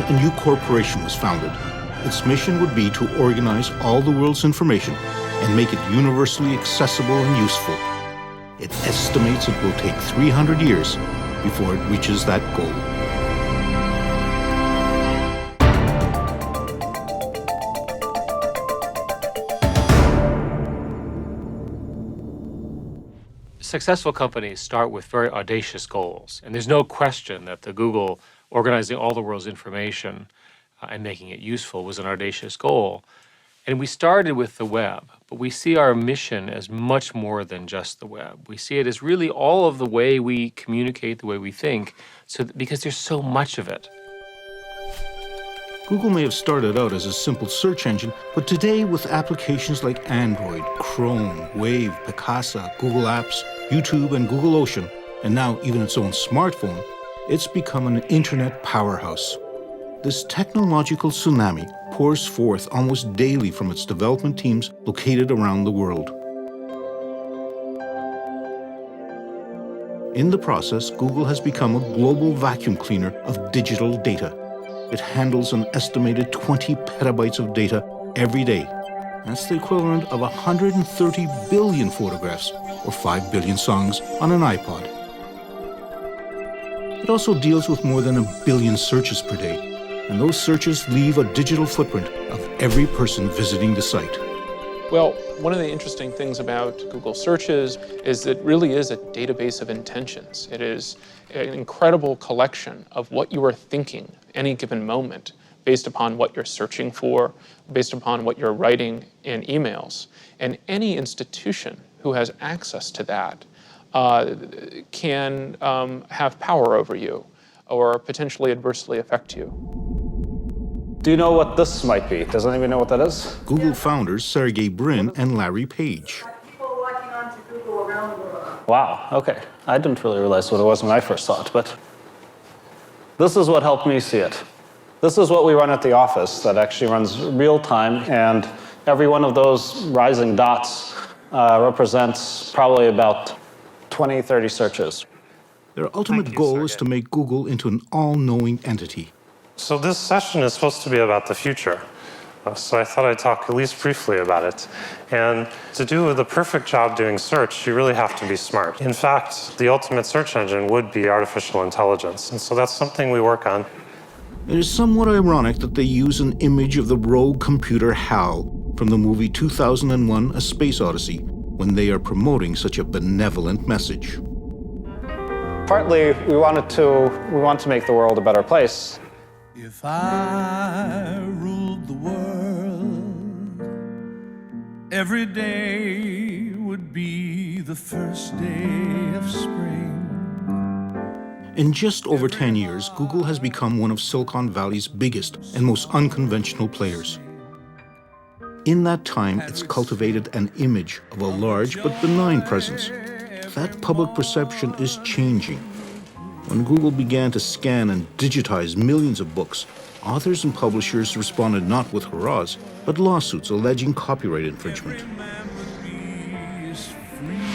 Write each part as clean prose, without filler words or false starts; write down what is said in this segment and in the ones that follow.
a new corporation was founded. Its mission would be to organize all the world's information and make it universally accessible and useful. It estimates it will take 300 years before it reaches that goal. Successful companies start with very audacious goals, and there's no question that the Google organizing all the world's information and making it useful was an audacious goal. And we started with the web, but we see our mission as much more than just the web. We see it as really all of the way we communicate, the way we think, because there's so much of it. Google may have started out as a simple search engine, but today with applications like Android, Chrome, Wave, Picasa, Google Apps, YouTube, and Google Ocean, and now even its own smartphone, it's become an internet powerhouse. This technological tsunami pours forth almost daily from its development teams located around the world. In the process, Google has become a global vacuum cleaner of digital data. It handles an estimated 20 petabytes of data every day. That's the equivalent of 130 billion photographs or 5 billion songs on an iPod. It also deals with more than 1 billion searches per day, and those searches leave a digital footprint of every person visiting the site. Well, one of the interesting things about Google searches is it really is a database of intentions. It is an incredible collection of what you are thinking any given moment based upon what you're searching for, based upon what you're writing in emails. And any institution who has access to that can have power over you or potentially adversely affect you. Do you know what this might be? Does anybody know what that is? Google founders Sergey Brin and Larry Page. People logging on to Google around the world. Wow, okay. I didn't really realize what it was when I first saw it, but this is what helped me see it. This is what we run at the office that actually runs real time, and every one of those rising dots represents probably about 20, 30 searches. Their ultimate goal is to make Google into an all-knowing entity. So this session is supposed to be about the future. So I thought I'd talk at least briefly about it. And to do the perfect job doing search, you really have to be smart. In fact, the ultimate search engine would be artificial intelligence. And so that's something we work on. It is somewhat ironic that they use an image of the rogue computer HAL from the movie 2001: A Space Odyssey when they are promoting such a benevolent message. Partly, we want to make the world a better place. If I ruled the world, every day would be the first day of spring. In just over 10 years, Google has become one of Silicon Valley's biggest and most unconventional players. In that time, it's cultivated an image of a large but benign presence. That public perception is changing. When Google began to scan and digitize millions of books, authors and publishers responded not with hurrahs, but lawsuits alleging copyright infringement.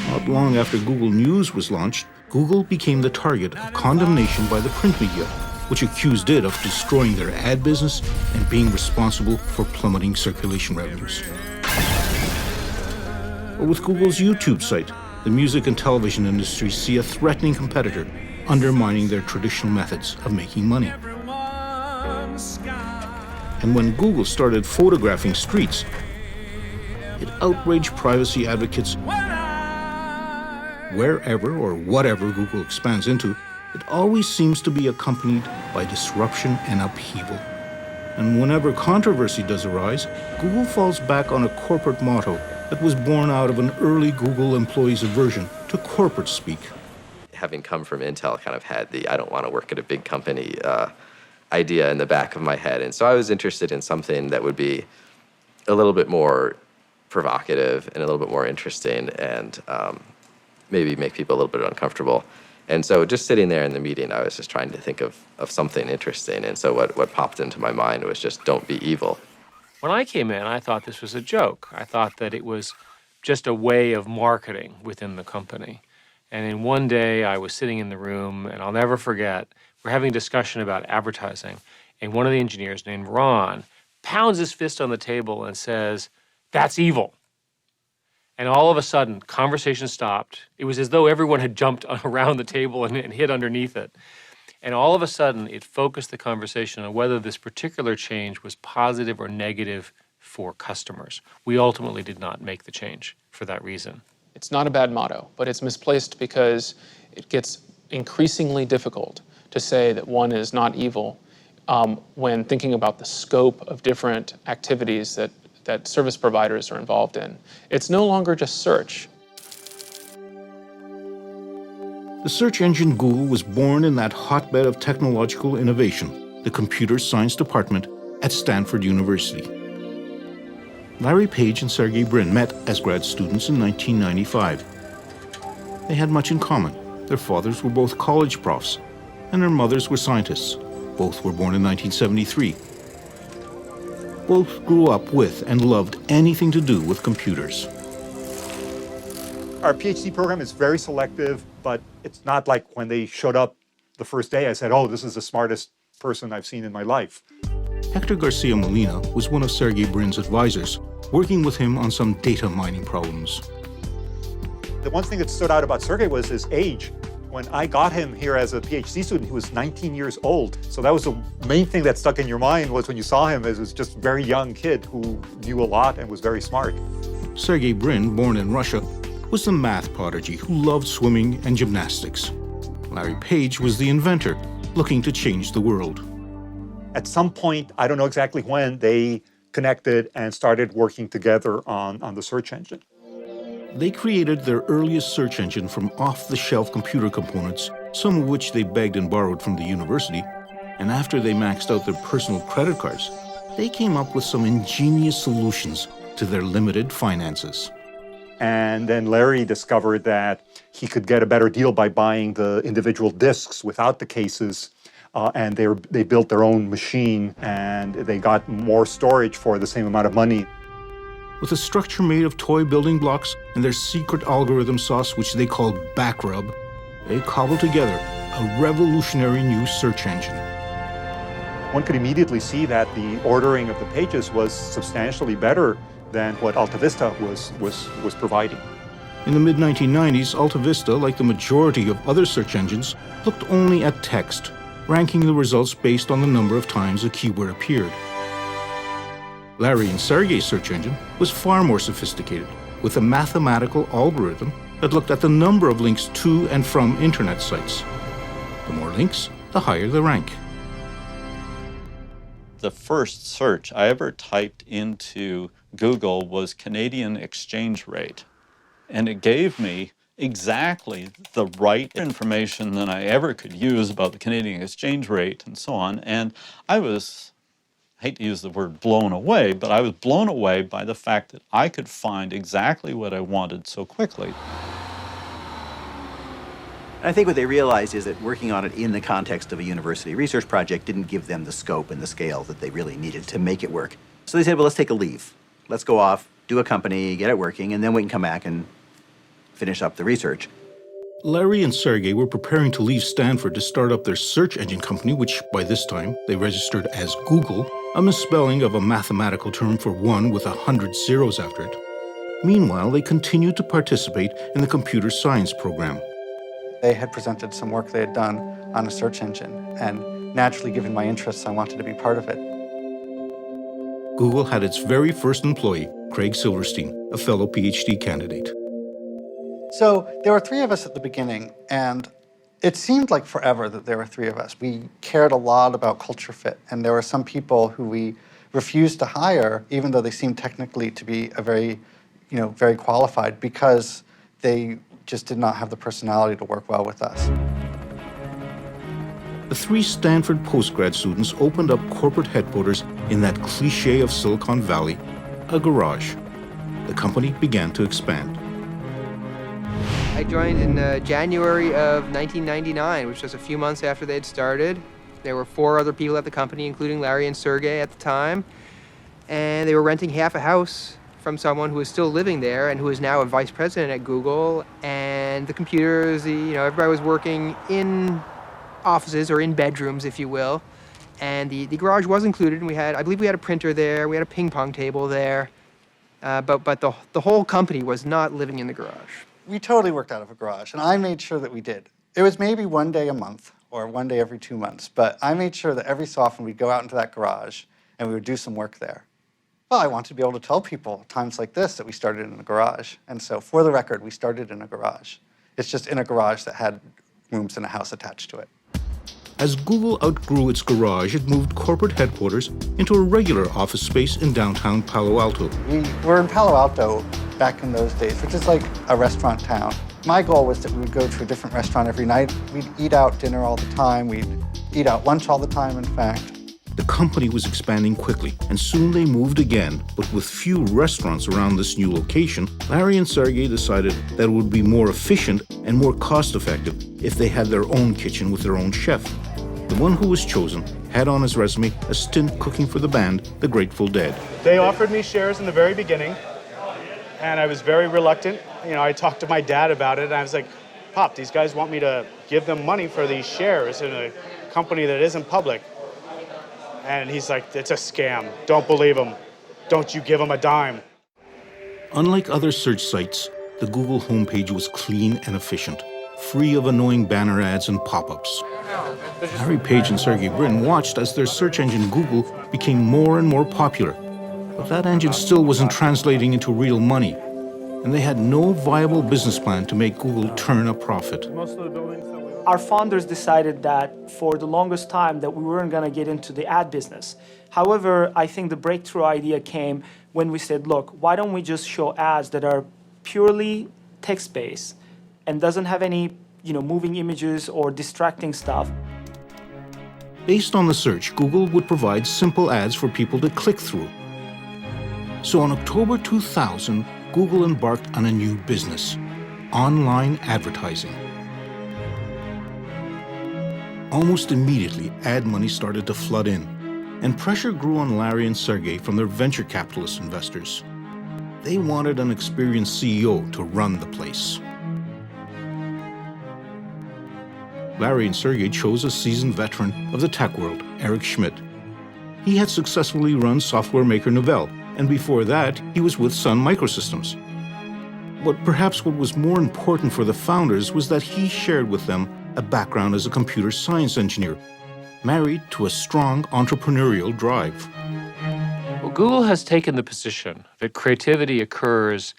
Not long after Google News was launched, Google became the target of condemnation by the print media, which accused it of destroying their ad business and being responsible for plummeting circulation revenues. But with Google's YouTube site, the music and television industries see a threatening competitor undermining their traditional methods of making money. And when Google started photographing streets, it outraged privacy advocates. Wherever or whatever Google expands into, it always seems to be accompanied by disruption and upheaval. And whenever controversy does arise, Google falls back on a corporate motto that was born out of an early Google employee's aversion to corporate speak. Having come from Intel, kind of had the I don't want to work at a big company idea in the back of my head. And so I was interested in something that would be a little bit more provocative and a little bit more interesting and maybe make people a little bit uncomfortable. And so just sitting there in the meeting, I was just trying to think of something interesting. And so what popped into my mind was just don't be evil. When I came in, I thought this was a joke. I thought that it was just a way of marketing within the company. And then one day I was sitting in the room, and I'll never forget, we're having a discussion about advertising. And one of the engineers named Ron pounds his fist on the table and says, "That's evil." And all of a sudden, conversation stopped. It was as though everyone had jumped around the table and hid underneath it. And all of a sudden, it focused the conversation on whether this particular change was positive or negative for customers. We ultimately did not make the change for that reason. It's not a bad motto, but it's misplaced because it gets increasingly difficult to say that one is not evil when thinking about the scope of different activities that service providers are involved in. It's no longer just search. The search engine Google was born in that hotbed of technological innovation, the computer science department at Stanford University. Larry Page and Sergey Brin met as grad students in 1995. They had much in common. Their fathers were both college profs, and their mothers were scientists. Both were born in 1973. Both grew up with and loved anything to do with computers. Our PhD program is very selective, but it's not like when they showed up the first day, I said, "Oh, this is the smartest person I've seen in my life." Hector Garcia Molina was one of Sergey Brin's advisors, working with him on some data mining problems. The one thing that stood out about Sergey was his age. When I got him here as a PhD student, he was 19 years old. So that was the main thing that stuck in your mind was when you saw him as this just very young kid who knew a lot and was very smart. Sergey Brin, born in Russia, was the math prodigy who loved swimming and gymnastics. Larry Page was the inventor, looking to change the world. At some point, I don't know exactly when, they connected and started working together on the search engine. They created their earliest search engine from off-the-shelf computer components, some of which they begged and borrowed from the university. And after they maxed out their personal credit cards, they came up with some ingenious solutions to their limited finances. And then Larry discovered that he could get a better deal by buying the individual disks without the cases. And they built their own machine, and they got more storage for the same amount of money. With a structure made of toy building blocks and their secret algorithm sauce, which they called Backrub, they cobbled together a revolutionary new search engine. One could immediately see that the ordering of the pages was substantially better than what AltaVista was providing. In the mid-1990s, AltaVista, like the majority of other search engines, looked only at text, ranking the results based on the number of times a keyword appeared. Larry and Sergey's search engine was far more sophisticated, with a mathematical algorithm that looked at the number of links to and from internet sites. The more links, the higher the rank. The first search I ever typed into Google was Canadian exchange rate, and it gave me exactly the right information that I ever could use about the Canadian exchange rate and so on. And I was, I hate to use the word blown away, but I was blown away by the fact that I could find exactly what I wanted so quickly. I think what they realized is that working on it in the context of a university research project didn't give them the scope and the scale that they really needed to make it work. So they said, well, let's take a leave. Let's go off, do a company, get it working, and then we can come back and finish up the research. Larry and Sergey were preparing to leave Stanford to start up their search engine company, which by this time they registered as Google, a misspelling of a mathematical term for one with 100 zeros after it. Meanwhile, they continued to participate in the computer science program. They had presented some work they had done on a search engine, and naturally, given my interests, I wanted to be part of it. Google had its very first employee, Craig Silverstein, a fellow PhD candidate. So there were three of us at the beginning, and it seemed like forever that there were three of us. We cared a lot about culture fit, and there were some people who we refused to hire, even though they seemed technically to be very qualified, because they just did not have the personality to work well with us. The three Stanford postgrad students opened up corporate headquarters in that cliché of Silicon Valley, a garage. The company began to expand. I joined in January of 1999, which was a few months after they had started. There were 4 other people at the company, including Larry and Sergey at the time, and they were renting half a house from someone who was still living there and who is now a vice president at Google. And the computers, everybody was working in offices or in bedrooms, if you will. And the garage was included, and I believe we had a printer there, we had a ping pong table there, but the whole company was not living in the garage. We totally worked out of a garage, and I made sure that we did. It was maybe one day a month, or one day every 2 months, but I made sure that every so often we'd go out into that garage and we would do some work there. Well, I wanted to be able to tell people times like this that we started in a garage. And so for the record, we started in a garage. It's just in a garage that had rooms in a house attached to it. As Google outgrew its garage, it moved corporate headquarters into a regular office space in downtown Palo Alto. We were in Palo Alto back in those days, which is like a restaurant town. My goal was that we would go to a different restaurant every night. We'd eat out dinner all the time. We'd eat out lunch all the time, in fact. The company was expanding quickly, and soon they moved again. But with few restaurants around this new location, Larry and Sergey decided that it would be more efficient and more cost-effective if they had their own kitchen with their own chef. The one who was chosen had on his resume a stint cooking for the band, the Grateful Dead. They offered me shares in the very beginning, and I was very reluctant. I talked to my dad about it, and I was like, Pop, these guys want me to give them money for these shares in a company that isn't public. And he's like, it's a scam. Don't believe him. Don't you give him a dime. Unlike other search sites, the Google homepage was clean and efficient, free of annoying banner ads and pop-ups. Larry Page and Sergey Brin watched as their search engine Google became more and more popular. But that engine still wasn't translating into real money, and they had no viable business plan to make Google turn a profit. Our founders decided that for the longest time that we weren't going to get into the ad business. However, I think the breakthrough idea came when we said, look, why don't we just show ads that are purely text-based and doesn't have any, moving images or distracting stuff. Based on the search, Google would provide simple ads for people to click through. So in October 2000, Google embarked on a new business, online advertising. Almost immediately, ad money started to flood in, and pressure grew on Larry and Sergey from their venture capitalist investors. They wanted an experienced CEO to run the place. Larry and Sergey chose a seasoned veteran of the tech world, Eric Schmidt. He had successfully run software maker Novell, and before that, he was with Sun Microsystems. But perhaps what was more important for the founders was that he shared with them a background as a computer science engineer, married to a strong entrepreneurial drive. Well, Google has taken the position that creativity occurs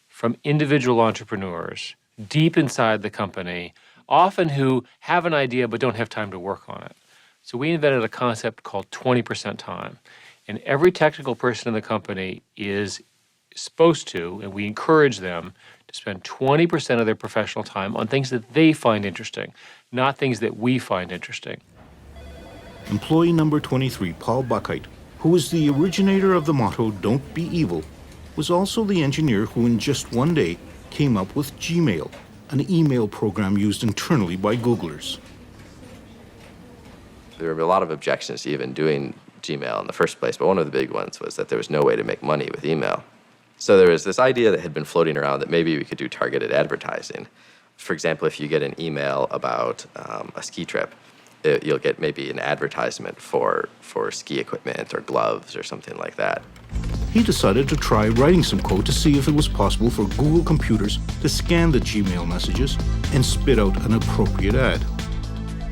from individual entrepreneurs deep inside the company, often who have an idea but don't have time to work on it. So we invented a concept called 20% time. And every technical person in the company is supposed to, and we encourage them, to spend 20% of their professional time on things that they find interesting, not things that we find interesting. Employee number 23, Paul Buckheit, who was the originator of the motto, "Don't be evil," was also the engineer who in just one day came up with Gmail, an email program used internally by Googlers. There were a lot of objections to even doing Gmail in the first place, but one of the big ones was that there was no way to make money with email. So there was this idea that had been floating around that maybe we could do targeted advertising. For example, if you get an email about a ski trip, you'll get maybe an advertisement for ski equipment or gloves or something like that. He decided to try writing some code to see if it was possible for Google computers to scan the Gmail messages and spit out an appropriate ad.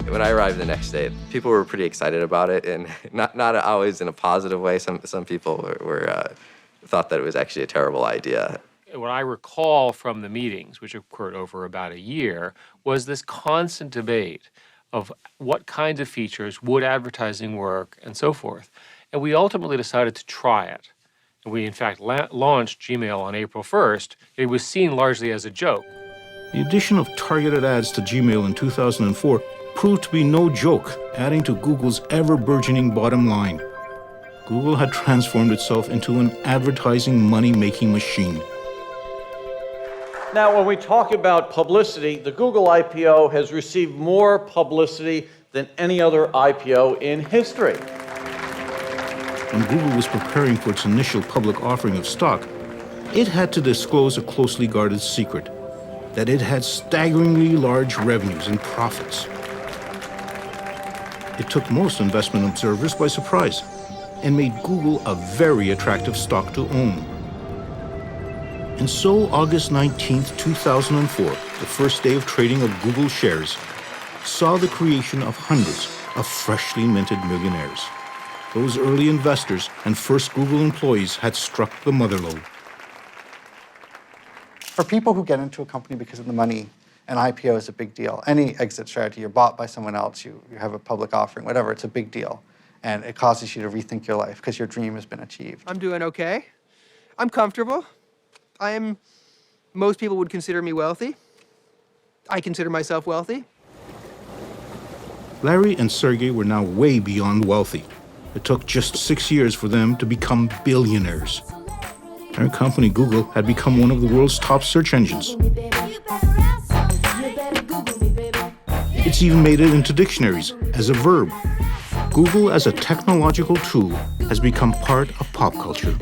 When I arrived the next day, people were pretty excited about it, and not always in a positive way. Some people thought that it was actually a terrible idea. What I recall from the meetings, which occurred over about a year, was this constant debate of what kinds of features would advertising work and so forth. And we ultimately decided to try it. And we, in fact, launched Gmail on April 1st. It was seen largely as a joke. The addition of targeted ads to Gmail in 2004 proved to be no joke, adding to Google's ever-burgeoning bottom line. Google had transformed itself into an advertising money-making machine. Now, when we talk about publicity, the Google IPO has received more publicity than any other IPO in history. When Google was preparing for its initial public offering of stock, it had to disclose a closely guarded secret, that it had staggeringly large revenues and profits. it took most investment observers by surprise and made Google a very attractive stock to own. And so, August 19, 2004, the first day of trading of Google shares, saw the creation of hundreds of freshly minted millionaires. Those early investors and first Google employees had struck the mother lode. For people who get into a company because of the money, an IPO is a big deal. Any exit strategy, you're bought by someone else, you have a public offering, whatever, it's a big deal. And it causes you to rethink your life because your dream has been achieved. I'm doing okay. I'm comfortable. Most people would consider me wealthy. I consider myself wealthy. Larry and Sergey were now way beyond wealthy. It took just 6 years for them to become billionaires. Their company, Google, had become one of the world's top search engines. It's even made it into dictionaries as a verb. Google as a technological tool has become part of pop culture.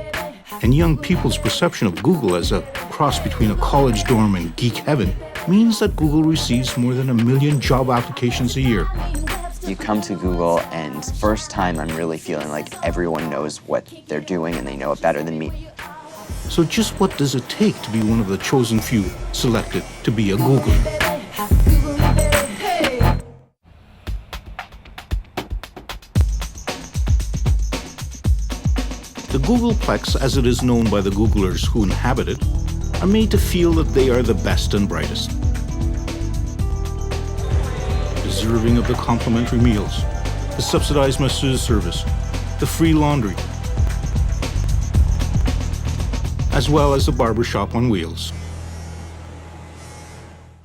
And young people's perception of Google as a cross between a college dorm and geek heaven means that Google receives more than 1 million job applications a year. You come to Google, and first time I'm really feeling like everyone knows what they're doing and they know it better than me. So just what does it take to be one of the chosen few selected to be a Googler? The Googleplex, as it is known by the Googlers who inhabit it, are made to feel that they are the best and brightest, deserving of the complimentary meals, the subsidized masseuse service, the free laundry, as well as the barbershop on wheels.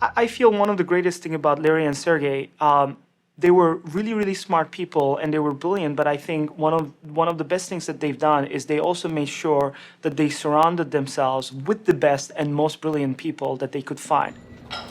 I feel one of the greatest thing about Larry and Sergey, they were really, really smart people and they were brilliant, but I think one of the best things that they've done is they also made sure that they surrounded themselves with the best and most brilliant people that they could find.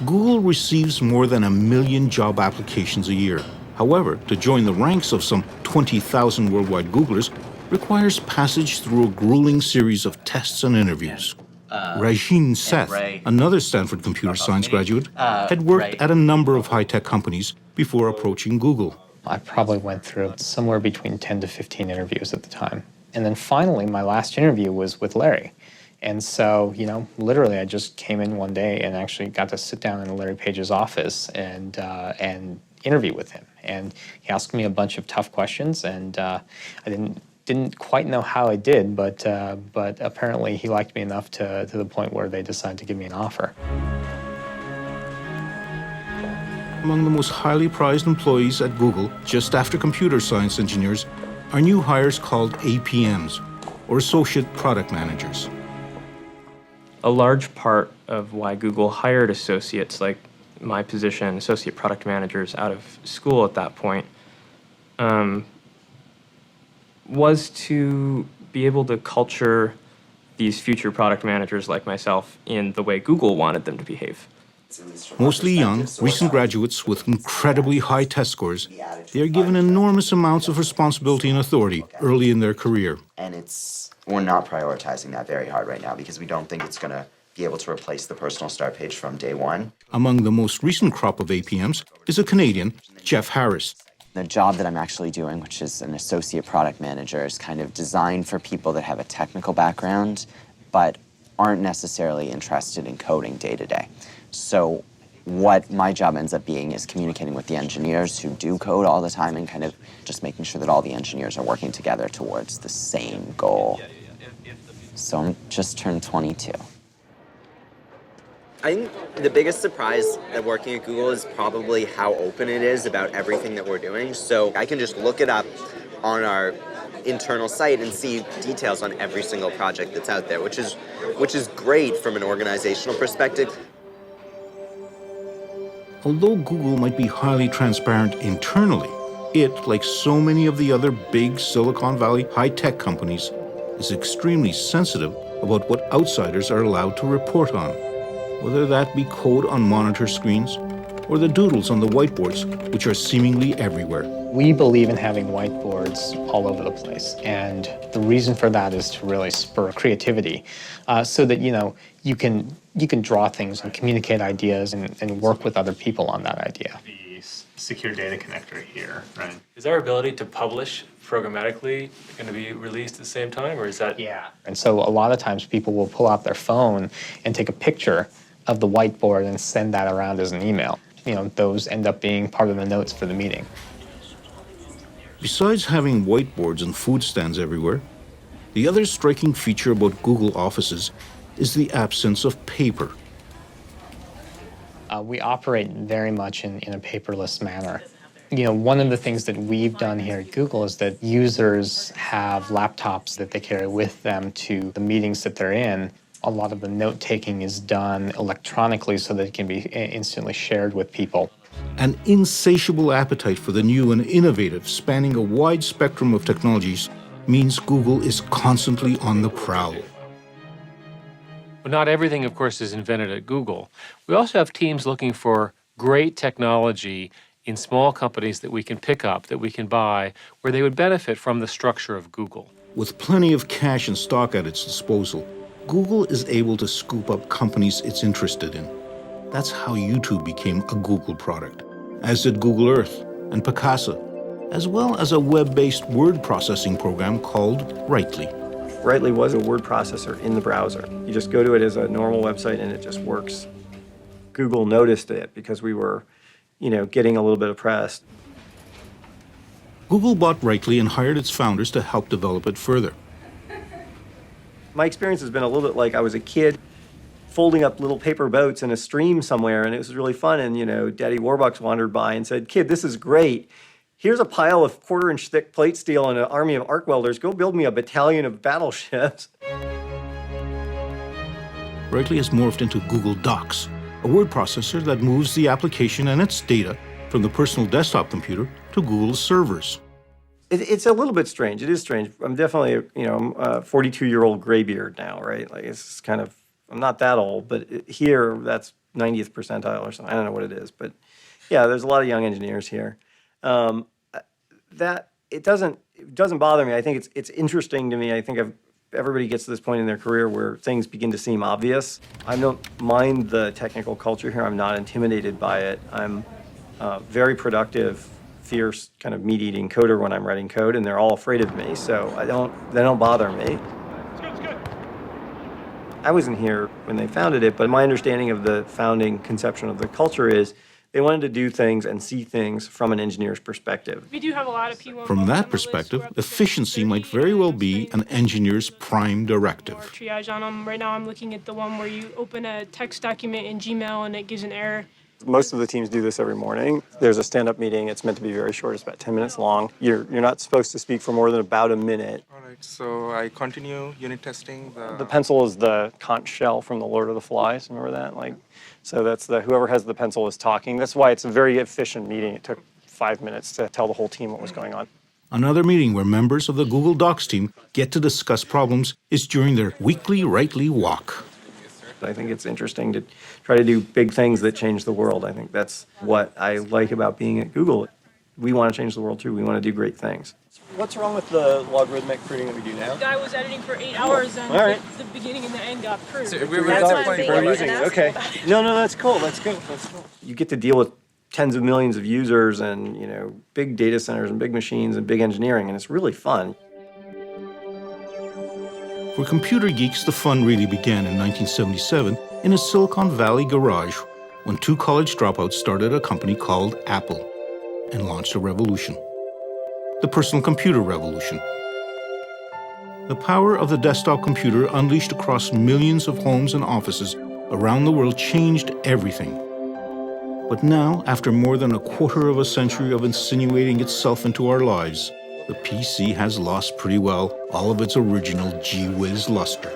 Google receives more than 1 million job applications a year. However, to join the ranks of some 20,000 worldwide Googlers requires passage through a grueling series of tests and interviews. Rajin Seth, another Stanford computer science graduate, had worked at a number of high-tech companies before approaching Google. I probably went through somewhere between 10 to 15 interviews at the time. And then finally, my last interview was with Larry. And so, literally I just came in one day and actually got to sit down in Larry Page's office and interview with him. And he asked me a bunch of tough questions, and I didn't quite know how I did, but apparently he liked me enough to the point where they decided to give me an offer. Among the most highly prized employees at Google, just after computer science engineers, are new hires called APMs, or Associate Product Managers. A large part of why Google hired associates, like my position, Associate Product Managers, out of school at that point, was to be able to culture these future product managers like myself in the way Google wanted them to behave. Mostly young, recent graduates with incredibly high test scores, they are given enormous amounts of responsibility and authority early in their career. And we're not prioritizing that very hard right now because we don't think it's going to be able to replace the personal start page from day one. Among the most recent crop of APMs is a Canadian, Jeff Harris. The job that I'm actually doing, which is an associate product manager, is kind of designed for people that have a technical background but aren't necessarily interested in coding day to day. So what my job ends up being is communicating with the engineers who do code all the time and kind of just making sure that all the engineers are working together towards the same goal. So I'm just turned 22. I think the biggest surprise at working at Google is probably how open it is about everything that we're doing. So I can just look it up on our internal site and see details on every single project that's out there, which is great from an organizational perspective. Although Google might be highly transparent internally, it, like so many of the other big Silicon Valley high-tech companies, is extremely sensitive about what outsiders are allowed to report on, whether that be code on monitor screens or the doodles on the whiteboards, which are seemingly everywhere. We believe in having whiteboards all over the place, and the reason for that is to really spur creativity, so that you can draw things and communicate ideas and work with other people on that idea. secure data connector here, right? Is our ability to publish programmatically going to be released at the same time, or is that? Yeah. And so a lot of times people will pull out their phone and take a picture of the whiteboard and send that around as an email. Those end up being part of the notes for the meeting. Besides having whiteboards and food stands everywhere, the other striking feature about Google offices is the absence of paper. We operate very much in a paperless manner. One of the things that we've done here at Google is that users have laptops that they carry with them to the meetings that they're in. A lot of the note-taking is done electronically so that it can be instantly shared with people. An insatiable appetite for the new and innovative, spanning a wide spectrum of technologies, means Google is constantly on the prowl. But not everything, of course, is invented at Google. We also have teams looking for great technology in small companies that we can pick up, that we can buy, where they would benefit from the structure of Google. With plenty of cash and stock at its disposal, Google is able to scoop up companies it's interested in. That's how YouTube became a Google product, as did Google Earth and Picasa, as well as a web-based word processing program called Writely. Writely was a word processor in the browser. You just go to it as a normal website and it just works. Google noticed it because we were, getting a little bit of press. Google bought Writely and hired its founders to help develop it further. My experience has been a little bit like I was a kid folding up little paper boats in a stream somewhere, and it was really fun. And, Daddy Warbucks wandered by and said, "Kid, this is great. Here's a pile of quarter-inch thick plate steel and an army of arc welders. Go build me a battalion of battleships." Writely has morphed into Google Docs, a word processor that moves the application and its data from the personal desktop computer to Google's servers. It's a little bit strange. It is strange. I'm definitely, I'm a 42-year-old graybeard now, right? Like, it's kind of, I'm not that old, but here, that's 90th percentile or something. I don't know what it is, but yeah, there's a lot of young engineers here. That it doesn't bother me. I think it's interesting to me. I think everybody gets to this point in their career where things begin to seem obvious. I don't mind the technical culture here. I'm not intimidated by it. I'm very productive, fierce, kind of meat-eating coder when I'm writing code, and they're all afraid of me, so they don't bother me. I wasn't here when they founded it, but my understanding of the founding conception of the culture is they wanted to do things and see things from an engineer's perspective. We do have a lot of P1. From that perspective, efficiency might very well be an engineer's prime directive. Triage on them. Right now I'm looking at the one where you open a text document in Gmail and it gives an error. Most of the teams do this every morning. There's a stand-up meeting. It's meant to be very short. It's about 10 minutes long. You're not supposed to speak for more than about a minute. All right, so I continue unit testing. The pencil is the conch shell from the Lord of the Flies. Remember that? So that's whoever has the pencil is talking. That's why it's a very efficient meeting. It took 5 minutes to tell the whole team what was going on. Another meeting where members of the Google Docs team get to discuss problems is during their weekly Writely walk. I think it's interesting to try to do big things that change the world. I think that's what I like about being at Google. We want to change the world too. We want to do great things. What's wrong with the logarithmic pruning that we do now? The guy was editing for 8 hours and the beginning and the end got pruned. So we're using it. Okay. No, that's cool. That's good. That's cool. You get to deal with tens of millions of users and, big data centers and big machines and big engineering, and it's really fun. For computer geeks, the fun really began in 1977 in a Silicon Valley garage when two college dropouts started a company called Apple and launched a revolution. The personal computer revolution. The power of the desktop computer unleashed across millions of homes and offices around the world changed everything. But now, after more than a quarter of a century of insinuating itself into our lives, the PC has lost pretty well all of its original gee-whiz luster.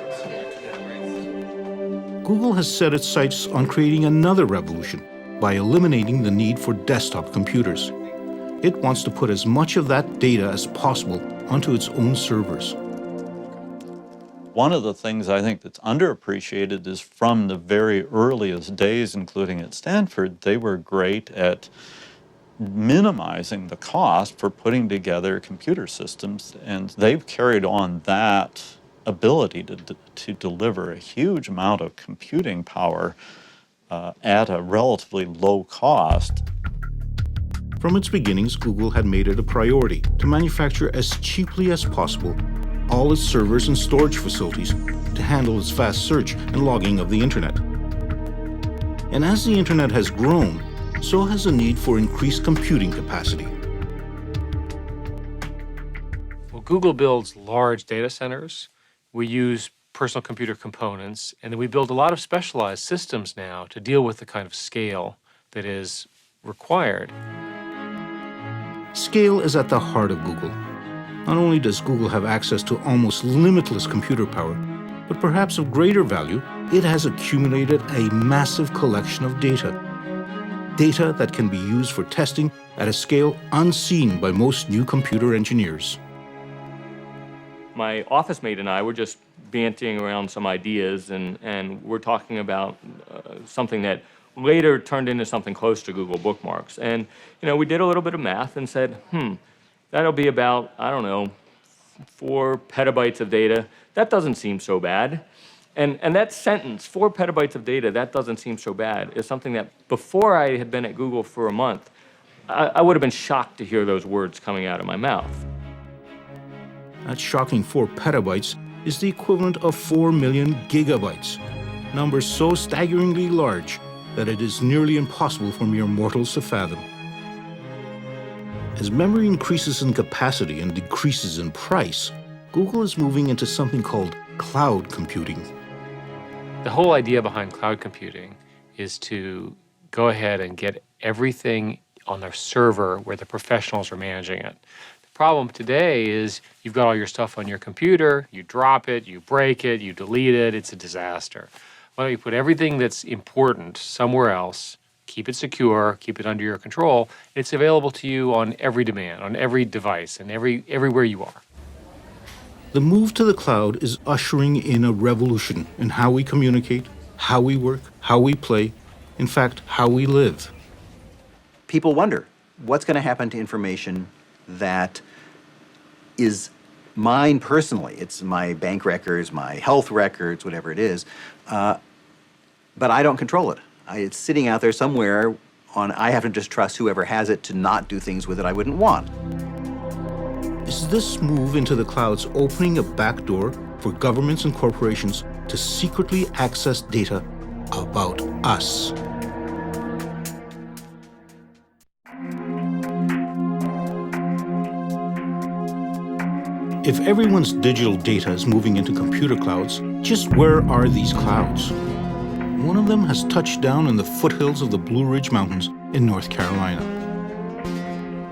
Google has set its sights on creating another revolution by eliminating the need for desktop computers. It wants to put as much of that data as possible onto its own servers. One of the things I think that's underappreciated is from the very earliest days, including at Stanford, they were great at minimizing the cost for putting together computer systems, and they've carried on that ability to deliver a huge amount of computing power at a relatively low cost. From its beginnings, Google had made it a priority to manufacture as cheaply as possible all its servers and storage facilities to handle its fast search and logging of the internet. And as the internet has grown, so has the need for increased computing capacity. Well, Google builds large data centers. We use personal computer components, and then we build a lot of specialized systems now to deal with the kind of scale that is required. Scale is at the heart of Google. Not only does Google have access to almost limitless computer power, but perhaps of greater value, it has accumulated a massive collection of data. Data that can be used for testing at a scale unseen by most new computer engineers. My office mate and I were just banting around some ideas, and we're talking about something that later turned into something close to Google Bookmarks. And, we did a little bit of math and said, that'll be about, 4 petabytes of data. That doesn't seem so bad. And that sentence, 4 petabytes of data, that doesn't seem so bad, is something that before I had been at Google for a month, I would have been shocked to hear those words coming out of my mouth. That shocking 4 petabytes is the equivalent of 4 million gigabytes, numbers so staggeringly large that it is nearly impossible for mere mortals to fathom. As memory increases in capacity and decreases in price, Google is moving into something called cloud computing. The whole idea behind cloud computing is to go ahead and get everything on their server where the professionals are managing it. The problem today is you've got all your stuff on your computer, you drop it, you break it, you delete it, it's a disaster. Why don't you put everything that's important somewhere else, keep it secure, keep it under your control, it's available to you on every demand, on every device, and everywhere you are. The move to the cloud is ushering in a revolution in how we communicate, how we work, how we play, in fact, how we live. People wonder, what's going to happen to information that is mine personally? It's my bank records, my health records, whatever it is, but I don't control it. It's sitting out there somewhere I have to just trust whoever has it to not do things with it I wouldn't want. Is this move into the clouds opening a back door for governments and corporations to secretly access data about us? If everyone's digital data is moving into computer clouds, just where are these clouds? One of them has touched down in the foothills of the Blue Ridge Mountains in North Carolina.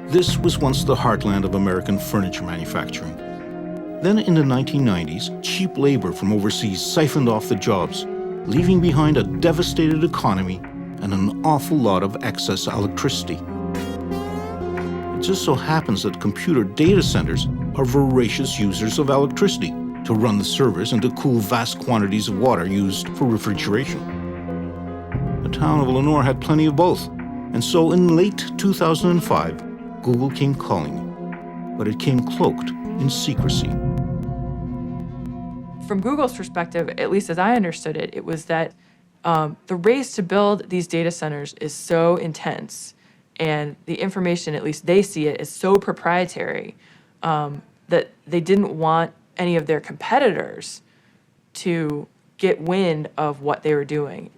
This was once the heartland of American furniture manufacturing. Then in the 1990s, cheap labor from overseas siphoned off the jobs, leaving behind a devastated economy and an awful lot of excess electricity. It just so happens that computer data centers are voracious users of electricity to run the servers and to cool vast quantities of water used for refrigeration. The town of Lenore had plenty of both, and so in late 2005, Google came calling, but it came cloaked in secrecy. From Google's perspective, at least as I understood it, it was that the race to build these data centers is so intense, and the information, at least they see it, is so proprietary that they didn't want any of their competitors to get wind of what they were doing.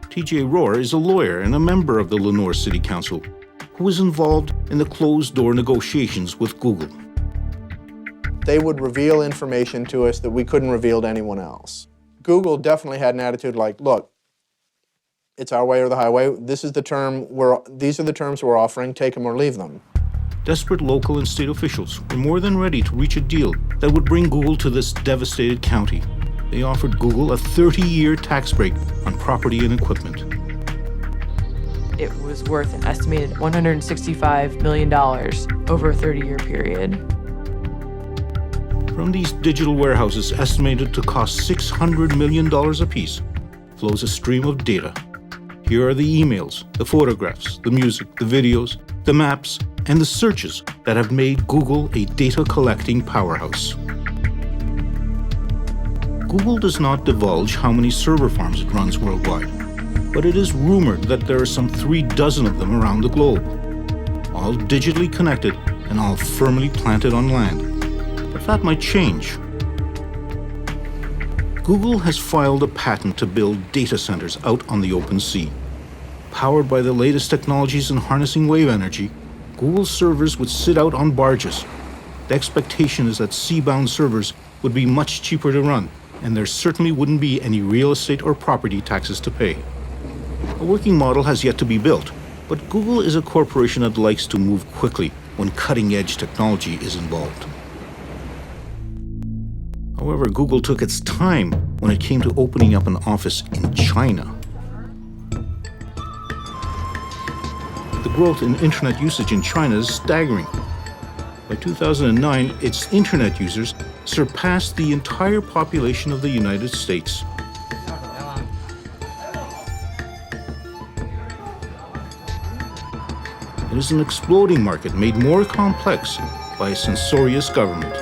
T.J. Rohr is a lawyer and a member of the Lenore City Council who was involved in the closed-door negotiations with Google. They would reveal information to us that we couldn't reveal to anyone else. Google definitely had an attitude like, look, it's our way or the highway. This is the term these are the terms we're offering. Take them or leave them. Desperate local and state officials were more than ready to reach a deal that would bring Google to this devastated county. They offered Google a 30-year tax break on property and equipment. It was worth an estimated $165 million over a 30-year period. From these digital warehouses estimated to cost $600 million apiece flows a stream of data. Here are the emails, the photographs, the music, the videos, the maps, and the searches that have made Google a data-collecting powerhouse. Google does not divulge how many server farms it runs worldwide. but it is rumored that there are some 36 of them around the globe, all digitally connected and all firmly planted on land. But that might change. Google has filed a patent to build data centers out on the open sea. Powered by the latest technologies in harnessing wave energy, Google servers would sit out on barges. The expectation is that seabound servers would be much cheaper to run, and there certainly wouldn't be any real estate or property taxes to pay. A working model has yet to be built, but Google is a corporation that likes to move quickly when cutting-edge technology is involved. However, Google took its time when it came to opening up an office in China. The growth in internet usage in China is staggering. By 2009, its internet users surpassed the entire population of the United States. It is an exploding market made more complex by a censorious government.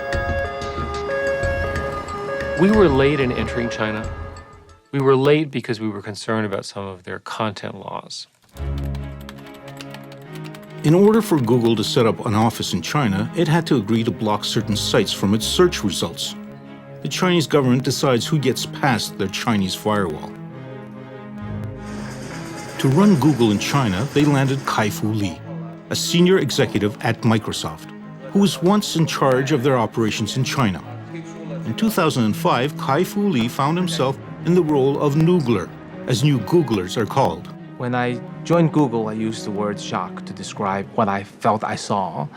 We were late in entering China. We were late because we were concerned about some of their content laws. In order for Google to set up an office in China, it had to agree to block certain sites from its search results. The Chinese government decides who gets past their Chinese firewall. To run Google in China, they landed Kai-Fu Lee, a senior executive at Microsoft, who was once in charge of their operations in China. In 2005, Kai-Fu Lee found himself in the role of Noogler, as new Googlers are called. When I joined Google, I used the word shock to describe what I felt I saw.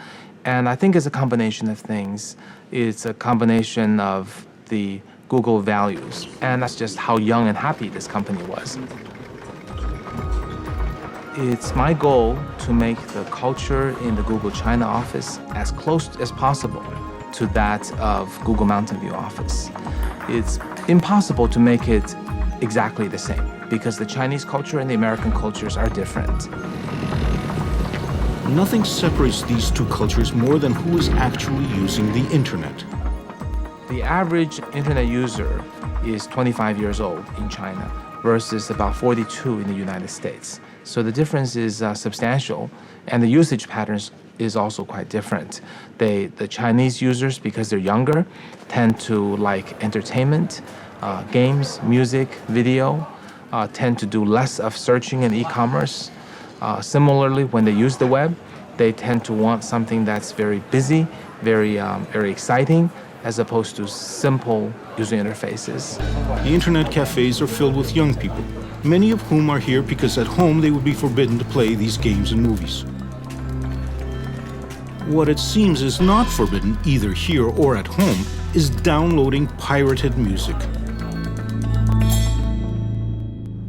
And I think it's a combination of things. It's a combination of the Google values, and that's just how young and happy this company was. It's my goal to make the culture in the Google China office as close as possible to that of Google Mountain View office. It's impossible to make it exactly the same because the Chinese culture and the American cultures are different. Nothing separates these two cultures more than who is actually using the internet. The average internet user is 25 years old in China versus about 42 in the United States. So the difference is substantial, and the usage patterns is also quite different. The Chinese users, because they're younger, tend to like entertainment, games, music, video, tend to do less of searching and e-commerce. Similarly, when they use the web, they tend to want something that's very busy, very exciting, as opposed to simple user interfaces. The internet cafes are filled with young people, many of whom are here because at home they would be forbidden to play these games and movies. What it seems is not forbidden, either here or at home, is downloading pirated music.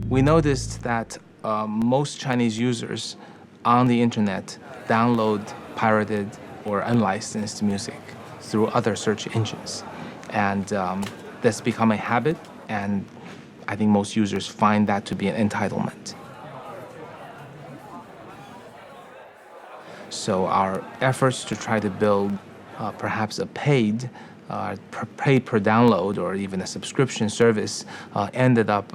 We noticed that most Chinese users on the internet download pirated or unlicensed music through other search engines. And that's become a habit, and I think most users find that to be an entitlement. So our efforts to try to build perhaps a paid per download or even a subscription service ended up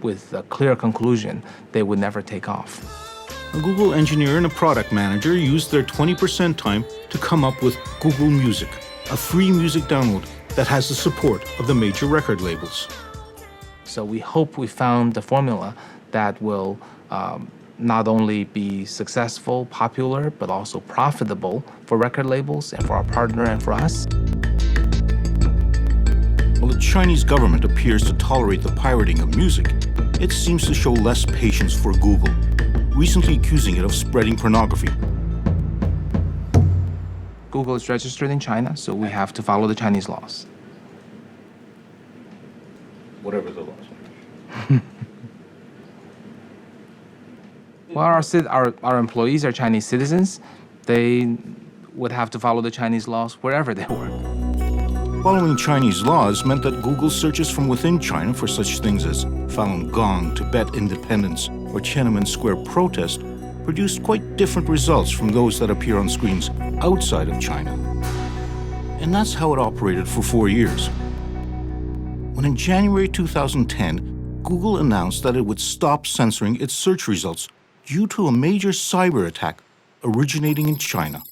with a clear conclusion they would never take off. A Google engineer and a product manager used their 20% time to come up with Google Music, a free music download that has the support of the major record labels. So we hope we found the formula that will not only be successful, popular, but also profitable for record labels and for our partner and for us. While the Chinese government appears to tolerate the pirating of music, it seems to show less patience for Google, recently accusing it of spreading pornography. Google is registered in China, so we have to follow the Chinese laws. Whatever the laws. Well, our employees are Chinese citizens. They would have to follow the Chinese laws wherever they work. Following Chinese laws meant that Google searches from within China for such things as Falun Gong, Tibet independence, or Tiananmen Square protest produced quite different results from those that appear on screens outside of China. And that's how it operated for 4 years. When in January 2010, Google announced that it would stop censoring its search results due to a major cyber attack originating in China,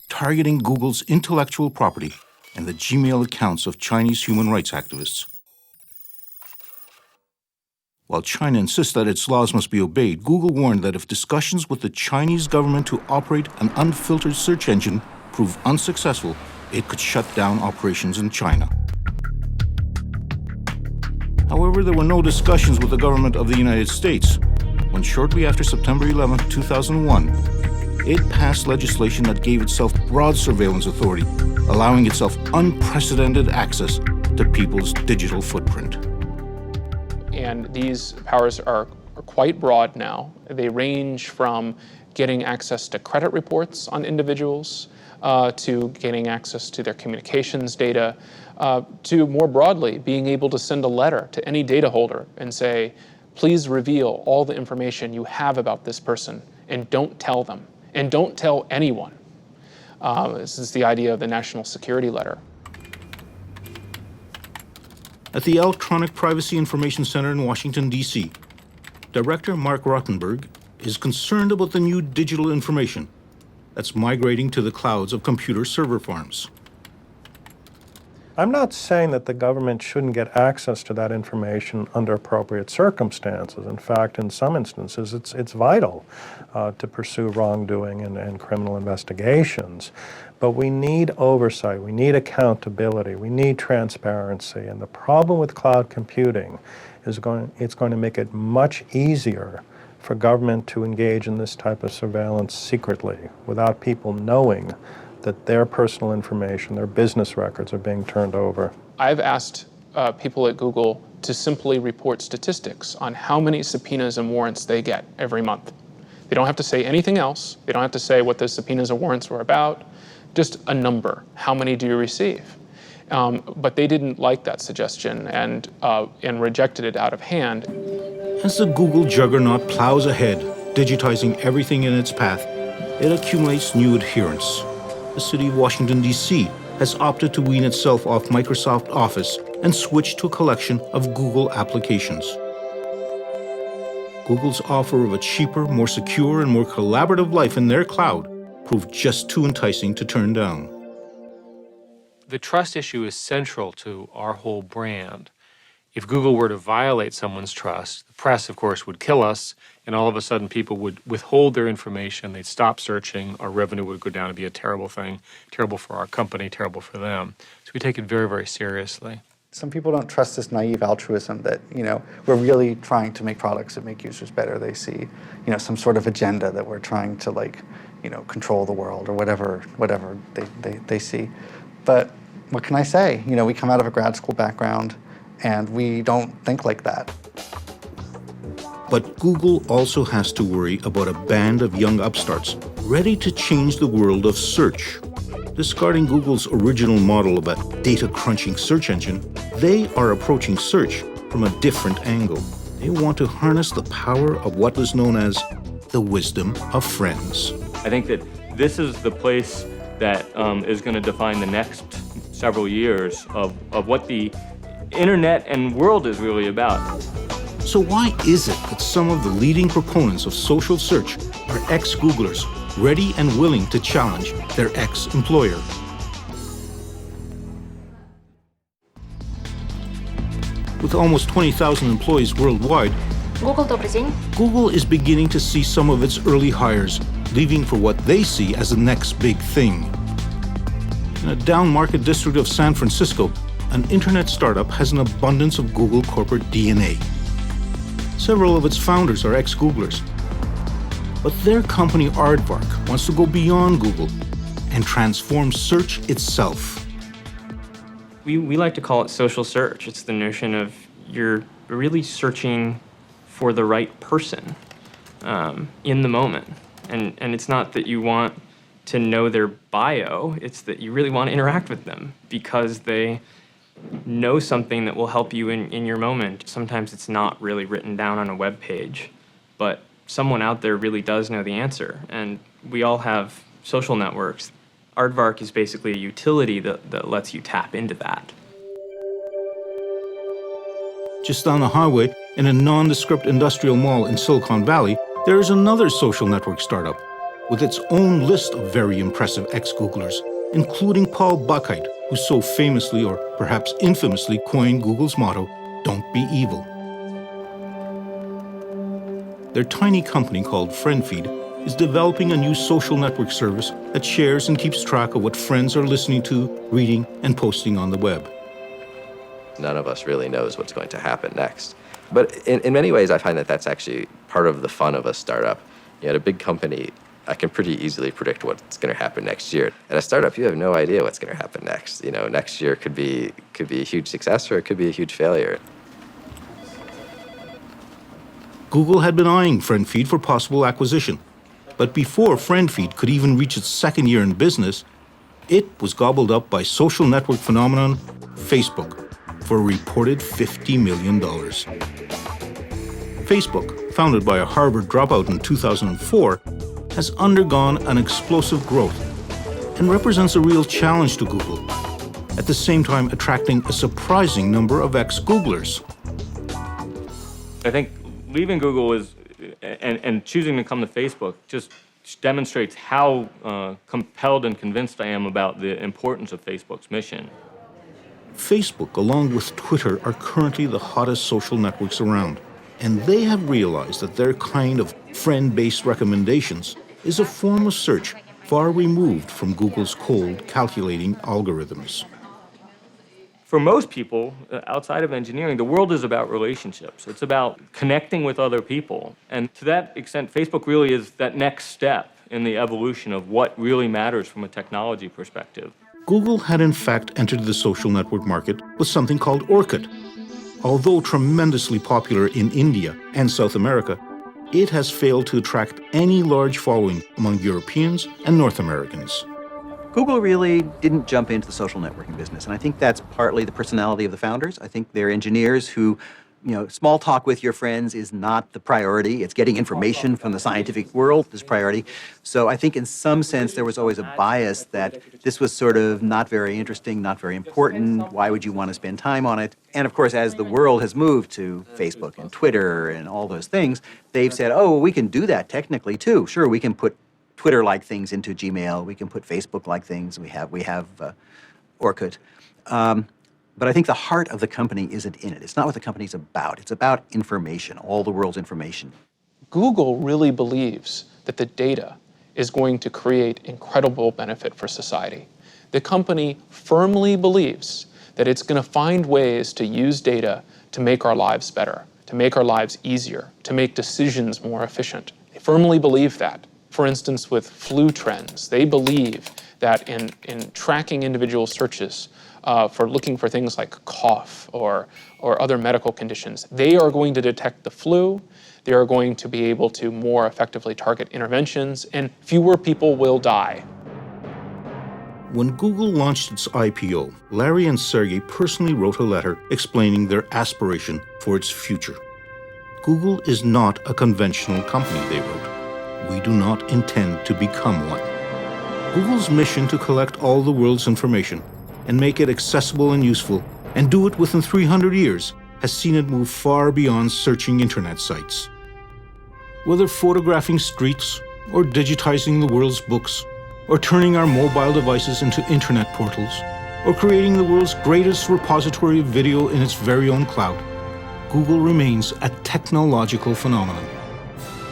targeting Google's intellectual property and the Gmail accounts of Chinese human rights activists. While China insists that its laws must be obeyed, Google warned that if discussions with the Chinese government to operate an unfiltered search engine prove unsuccessful, it could shut down operations in China. However, there were no discussions with the government of the United States when shortly after September 11, 2001, it passed legislation that gave itself broad surveillance authority, allowing itself unprecedented access to people's digital footprint. And these powers are quite broad now. They range from getting access to credit reports on individuals, to gaining access to their communications data, to more broadly being able to send a letter to any data holder and say, please reveal all the information you have about this person and don't tell them, and don't tell anyone. This is the idea of the National Security Letter. At the Electronic Privacy Information Center in Washington, D.C., Director Mark Rottenberg is concerned about the new digital information that's migrating to the clouds of computer server farms. I'm not saying that the government shouldn't get access to that information under appropriate circumstances. In fact, in some instances, it's vital to pursue wrongdoing and criminal investigations. But we need oversight, we need accountability, we need transparency. And the problem with cloud computing is it's going to make it much easier for government to engage in this type of surveillance secretly without people knowing that their personal information, their business records are being turned over. I've asked people at Google to simply report statistics on how many subpoenas and warrants they get every month. They don't have to say anything else. They don't have to say what the subpoenas and warrants were about. Just a number. How many do you receive? But they didn't like that suggestion and rejected it out of hand. As the Google juggernaut plows ahead, digitizing everything in its path, it accumulates new adherents. The city of Washington, D.C. has opted to wean itself off Microsoft Office and switch to a collection of Google applications. Google's offer of a cheaper, more secure, and more collaborative life in their cloud proved just too enticing to turn down. The trust issue is central to our whole brand. If Google were to violate someone's trust, the press, of course, would kill us, and all of a sudden people would withhold their information, they'd stop searching, our revenue would go down, it'd be a terrible thing, terrible for our company, terrible for them. So we take it very, very seriously. Some people don't trust this naive altruism that, we're really trying to make products that make users better. They see, some sort of agenda that we're trying to control the world or whatever they see. But what can I say? We come out of a grad school background and we don't think like that. But Google also has to worry about a band of young upstarts ready to change the world of search. Discarding Google's original model of a data-crunching search engine, they are approaching search from a different angle. They want to harness the power of what was known as the wisdom of friends. I think that this is the place that is going to define the next several years of what the internet and world is really about. So why is it that some of the leading proponents of social search are ex-Googlers, ready and willing to challenge their ex-employer? With almost 20,000 employees worldwide, Google is beginning to see some of its early hires leaving for what they see as the next big thing. In a down-market district of San Francisco, an internet startup has an abundance of Google corporate DNA. Several of its founders are ex-Googlers. But their company Aardvark wants to go beyond Google and transform search itself. We like to call it social search. It's the notion of you're really searching for the right person in the moment. And it's not that you want to know their bio, it's that you really want to interact with them because they know something that will help you in your moment. Sometimes it's not really written down on a web page, but someone out there really does know the answer. And we all have social networks. Aardvark is basically a utility that lets you tap into that. Just down the highway, in a nondescript industrial mall in Silicon Valley, there is another social network startup with its own list of very impressive ex-Googlers, including Paul Buchheit, who so famously, or perhaps infamously, coined Google's motto, "Don't be evil." Their tiny company called FriendFeed is developing a new social network service that shares and keeps track of what friends are listening to, reading, and posting on the web. None of us really knows what's going to happen next. But in many ways, I find that that's actually part of the fun of a startup. At a big company, I can pretty easily predict what's going to happen next year. At a startup, you have no idea what's going to happen next. Next year could be a huge success or it could be a huge failure. Google had been eyeing FriendFeed for possible acquisition. But before FriendFeed could even reach its second year in business, it was gobbled up by social network phenomenon Facebook for a reported $50 million. Facebook, founded by a Harvard dropout in 2004, has undergone an explosive growth and represents a real challenge to Google, at the same time attracting a surprising number of ex-Googlers. I think leaving Google and choosing to come to Facebook just demonstrates how compelled and convinced I am about the importance of Facebook's mission. Facebook, along with Twitter, are currently the hottest social networks around, and they have realized that their kind of friend-based recommendations is a form of search far removed from Google's cold, calculating algorithms. For most people, outside of engineering, the world is about relationships. It's about connecting with other people. And to that extent, Facebook really is that next step in the evolution of what really matters from a technology perspective. Google had in fact entered the social network market with something called Orkut. Although tremendously popular in India and South America, it has failed to attract any large following among Europeans and North Americans. Google really didn't jump into the social networking business, and I think that's partly the personality of the founders. I think they're engineers who, small talk with your friends is not the priority. It's getting information from the scientific world is priority. So I think in some sense there was always a bias that this was sort of not very interesting, not very important. Why would you want to spend time on it? And of course, as the world has moved to Facebook and Twitter and all those things, they've said, oh, we can do that technically too. Sure, we can put Twitter-like things into Gmail. We can put Facebook-like things. We have Orkut. But I think the heart of the company isn't in it. It's not what the company's about. It's about information, all the world's information. Google really believes that the data is going to create incredible benefit for society. The company firmly believes that it's going to find ways to use data to make our lives better, to make our lives easier, to make decisions more efficient. They firmly believe that. For instance, with flu trends, they believe that in tracking individual searches for looking for things like cough or other medical conditions, they are going to detect the flu, they are going to be able to more effectively target interventions, and fewer people will die. When Google launched its IPO, Larry and Sergey personally wrote a letter explaining their aspiration for its future. Google is not a conventional company, they wrote. We do not intend to become one. Google's mission to collect all the world's information and make it accessible and useful, and do it within 300 years, has seen it move far beyond searching internet sites. Whether photographing streets, or digitizing the world's books, or turning our mobile devices into internet portals, or creating the world's greatest repository of video in its very own cloud, Google remains a technological phenomenon.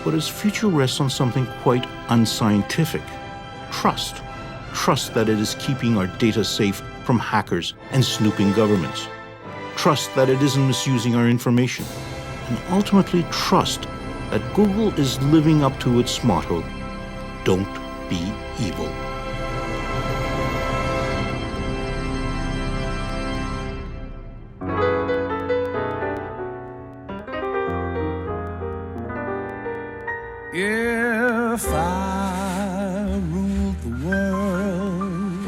But its future rests on something quite unscientific. Trust. Trust that it is keeping our data safe from hackers and snooping governments. Trust that it isn't misusing our information. And ultimately trust that Google is living up to its motto, don't be evil. If I ruled the world,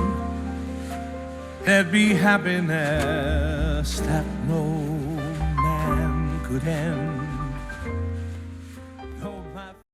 there'd be happiness that no man could end.